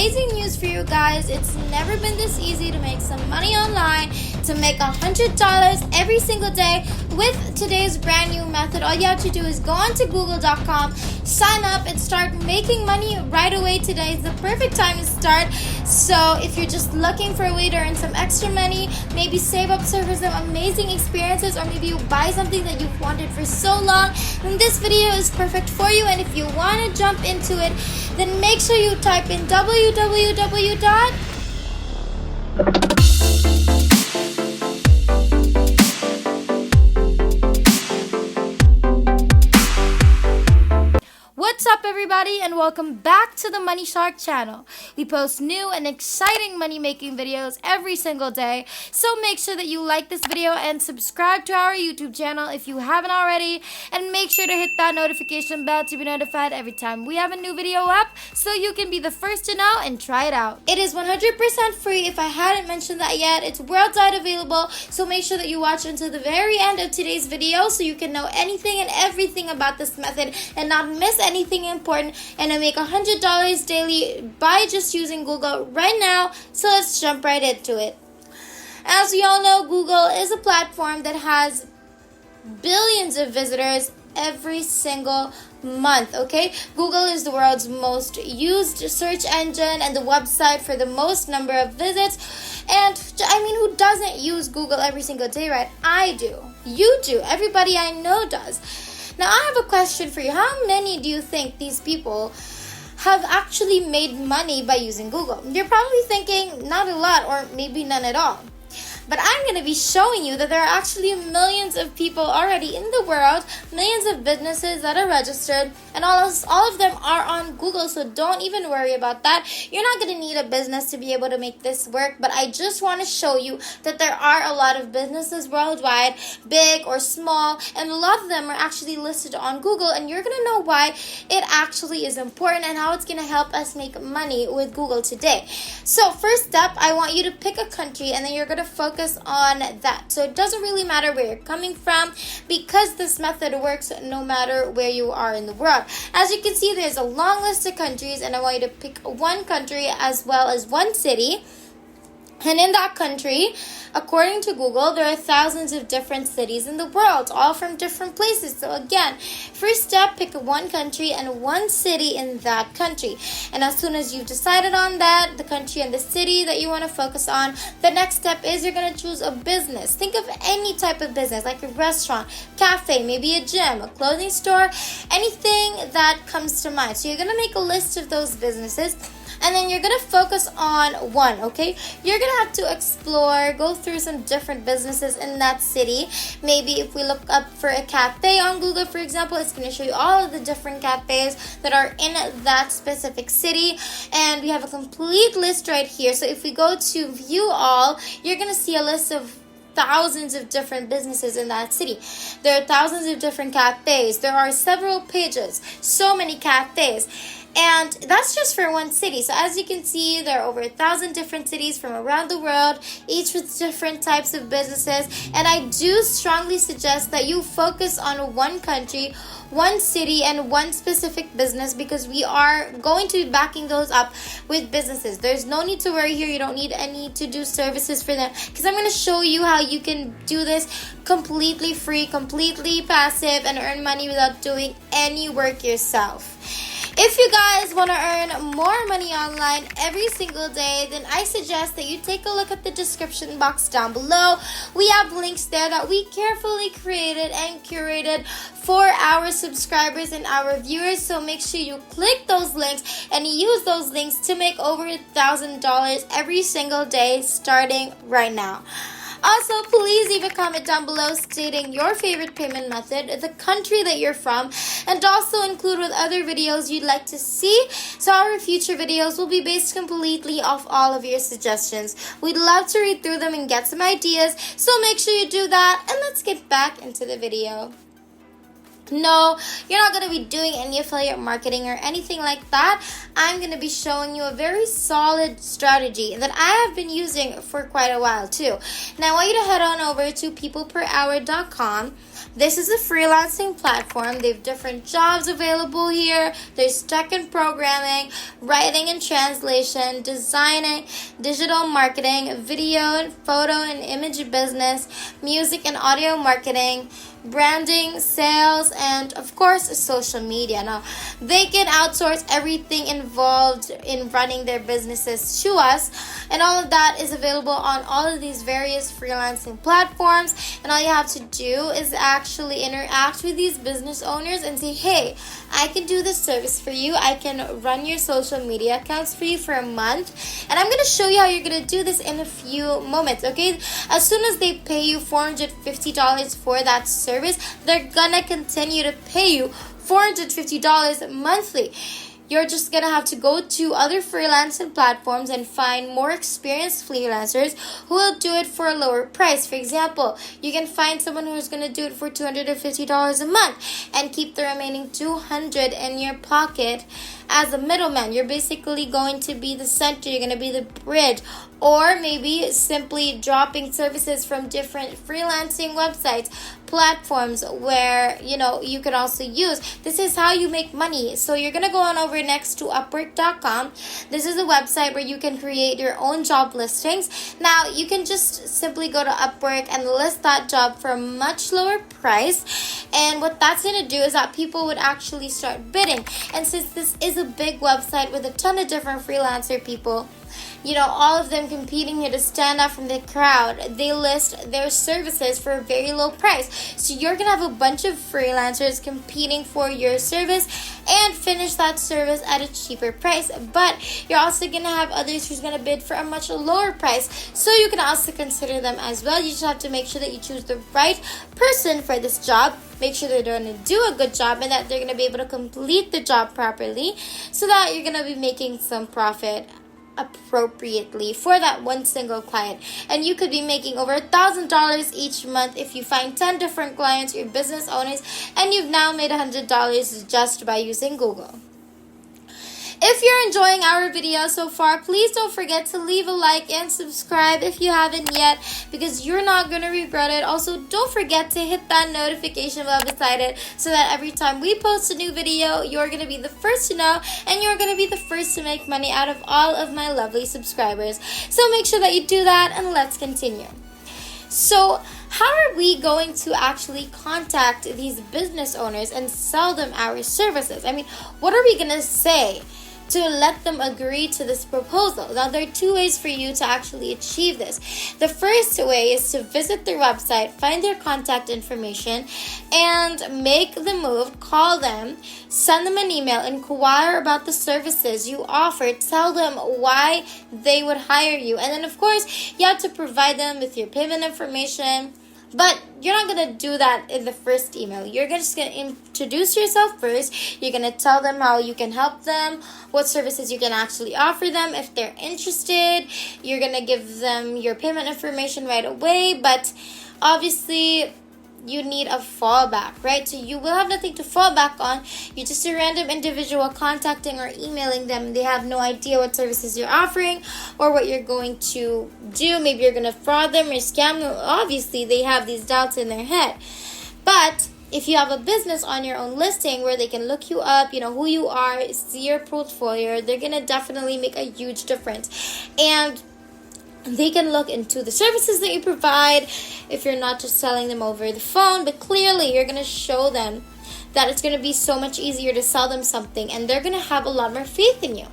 amazing news for you guys. It's never been this easy to make some money online, to make $100 every single day with today's brand new method. All you have to do is go onto google.com, sign up, and start making money right away. Today is the perfect time to start. So if you're just looking for a way to earn some extra money, maybe save up for some amazing experiences, or maybe you buy something that you've wanted for so long, then this video is perfect for you. And if you want to jump into it, then make sure you type in www. What's up, everybody, and welcome back to the Money Shark channel. We post new and exciting money making videos every single day, so make sure that you like this video and subscribe to our YouTube channel if you haven't already, and make sure to hit that notification bell to be notified every time we have a new video up, so you can be the first to know and try it out. It is 100% free. If I hadn't mentioned that yet, it's worldwide available, so make sure that you watch until the very end of today's video so you can know anything and everything about this method and not miss anything important, and I make $100 daily by just using Google right now. So let's jump right into it. As we all know, Google is a platform that has billions of visitors every single month. Okay, Google is the world's most used search engine and the website for the most number of visits. And I mean, who doesn't use Google every single day, right? I do, you do, everybody I know does. Now, I have a question for you. How many do you think these people have actually made money by using Google? You're probably thinking not a lot, or maybe none at all. But I'm going to be showing you that there are actually millions of people already in the world, millions of businesses that are registered, and all of them are on Google, so don't even worry about that. You're not going to need a business to be able to make this work, but I just want to show you that there are a lot of businesses worldwide, big or small, and a lot of them are actually listed on Google, and you're going to know why it actually is important and how it's going to help us make money with Google today. So first step, I want you to pick a country, and then you're going to focus on that. So it doesn't really matter where you're coming from, because this method works no matter where you are in the world. As you can see, there's a long list of countries, and I want you to pick one country as well as one city. And in that country, according to Google, there are thousands of different cities in the world, all from different places. So again, first step, pick one country and one city in that country. And as soon as you've decided on that, the country and the city that you want to focus on, the next step is you're going to choose a business. Think of any type of business, like a restaurant, cafe, maybe a gym, a clothing store, anything that comes to mind. So you're going to make a list of those businesses, and then you're going to focus on one, okay? You're going to have to explore, go through some different businesses in that city. Maybe if we look up for a cafe on Google, for example, it's going to show you all of the different cafes that are in that specific city. And we have a complete list right here. So if we go to view all, you're going to see a list of thousands of different businesses in that city. There are thousands of different cafes. There are several pages, so many cafes. And that's just for one city. So as you can see, there are over 1,000 different cities from around the world, each with different types of businesses. And I do strongly suggest that you focus on one country, one city, and one specific business, because we are going to be backing those up with businesses. There's no need to worry here. You don't need any to do services for them, because I'm going to show you how you can do this completely free, completely passive, and earn money without doing any work yourself. If you guys want to earn more money online every single day, then I suggest that you take a look at the description box down below. We have links there that we carefully created and curated for our subscribers and our viewers. So make sure you click those links and use those links to make over $1,000 every single day starting right now. Also, please leave a comment down below stating your favorite payment method, the country that you're from, and also include what other videos you'd like to see. So our future videos will be based completely off all of your suggestions. We'd love to read through them and get some ideas, so make sure you do that, and let's get back into the video. No, you're not going to be doing any affiliate marketing or anything like that. I'm going to be showing you a very solid strategy that I have been using for quite a while too. Now I want you to head on over to peopleperhour.com. This is a freelancing platform. They have different jobs available here. There's tech and programming, writing and translation, designing, digital marketing, video, photo and image business, music and audio marketing, branding, sales, and of course social media. Now they can outsource everything involved in running their businesses to us, and all of that is available on all of these various freelancing platforms. And all you have to do is actually interact with these business owners and say, hey, I can do this service for you. I can run your social media accounts for you for a month, and I'm going to show you how you're going to do this in a few moments. Okay, as soon as they pay you $450 for that service, they're gonna continue to pay you $450 monthly. You're just gonna have to go to other freelancing platforms and find more experienced freelancers who will do it for a lower price. For example, you can find someone who's gonna do it for $250 a month and keep the remaining $200 in your pocket as a middleman. You're basically going to be the center, you're going to be the bridge, or maybe simply dropping services from different freelancing websites, platforms where you can also use. This is how you make money. So you're going to go on over next to Upwork.com. This is a website where you can create your own job listings. Now you can just simply go to Upwork and list that job for a much lower price, and what that's going to do is that people would actually start bidding. And since this is a big website with a ton of different freelancer people, all of them competing here to stand out from the crowd, they list their services for a very low price. So you're going to have a bunch of freelancers competing for your service and finish that service at a cheaper price. But you're also going to have others who's going to bid for a much lower price. So you can also consider them as well. You just have to make sure that you choose the right person for this job. Make sure they're going to do a good job and that they're going to be able to complete the job properly, so that you're going to be making some profit appropriately for that one single client. And you could be making over $1,000 each month if you find 10 different clients or business owners, and you've now made $100 just by using Google. If you're enjoying our video so far, please don't forget to leave a like and subscribe if you haven't yet, because you're not going to regret it. Also, don't forget to hit that notification bell beside it, so that every time we post a new video, you're going to be the first to know, and you're going to be the first to make money out of all of my lovely subscribers. So make sure that you do that, and let's continue. So how are we going to actually contact these business owners and sell them our services? I mean, what are we going to say to let them agree to this proposal? Now, there are two ways for you to actually achieve this. The first way is to visit their website, find their contact information, and make the move. Call them, send them an email, inquire about the services you offer, tell them why they would hire you, and then of course you have to provide them with your payment information. But you're not going to do that in the first email. You're just going to introduce yourself first. You're going to tell them how you can help them, what services you can actually offer them if they're interested. You're going to give them your payment information right away. But obviously, you need a fallback, right? So you will have nothing to fall back on. You're just a random individual contacting or emailing them. They have no idea what services you're offering or what you're going to do. Maybe you're going to fraud them or scam them. Obviously, they have these doubts in their head. But if you have a business on your own listing where they can look you up, who you are, see your portfolio, they're going to definitely make a huge difference. And they can look into the services that you provide if you're not just selling them over the phone, but clearly you're going to show them that it's going to be so much easier to sell them something, and they're going to have a lot more faith in you.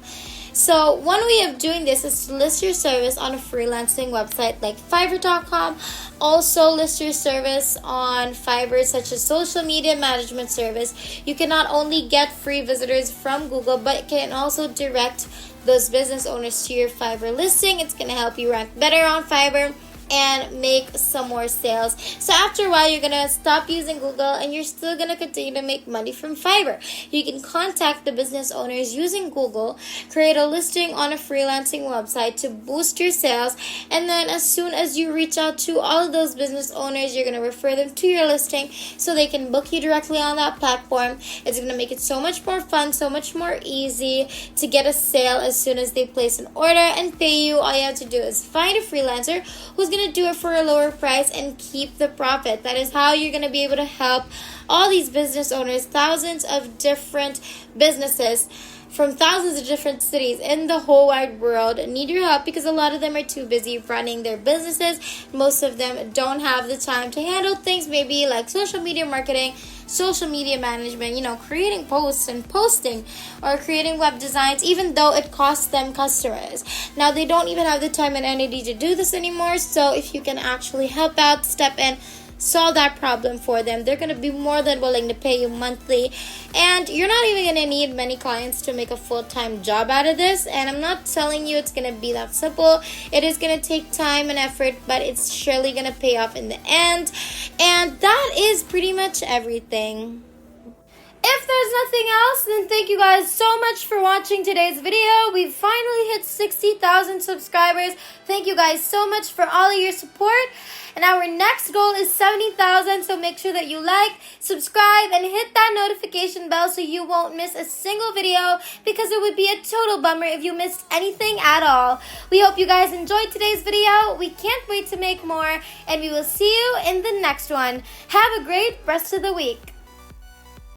So one way of doing this is to list your service on a freelancing website like Fiverr.com. Also list your service on Fiverr, such as social media management service. You can not only get free visitors from Google, but can also direct those business owners to your Fiverr listing. It's going to help you rank better on Fiverr and make some more sales. So after a while, you're going to stop using Google and you're still going to continue to make money from Fiverr. You can contact the business owners using Google, create a listing on a freelancing website to boost your sales, and then as soon as you reach out to all of those business owners, you're going to refer them to your listing so they can book you directly on that platform. It's going to make it so much more fun, so much more easy to get a sale as soon as they place an order and pay you. All you have to do is find a freelancer who's going going to do it for a lower price and keep the profit. That is how you're going to be able to help all these business owners, thousands of different businesses from thousands of different cities in the whole wide world need your help, because a lot of them are too busy running their businesses. Most of them don't have the time to handle things maybe like social media marketing, social media management, creating posts and posting, or creating web designs, even though it costs them customers. Now they don't even have the time and energy to do this anymore. So if you can actually help out, step in, solve that problem for them, they're going to be more than willing to pay you monthly, and you're not even going to need many clients to make a full-time job out of this. And I'm not telling you it's going to be that simple. It is going to take time and effort, but it's surely going to pay off in the end. And that is pretty much everything. If there's nothing else, then thank you guys so much for watching today's video. We've finally hit 60,000 subscribers. Thank you guys so much for all of your support. And our next goal is 70,000, so make sure that you like, subscribe, and hit that notification bell so you won't miss a single video, because it would be a total bummer if you missed anything at all. We hope you guys enjoyed today's video. We can't wait to make more, and we will see you in the next one. Have a great rest of the week.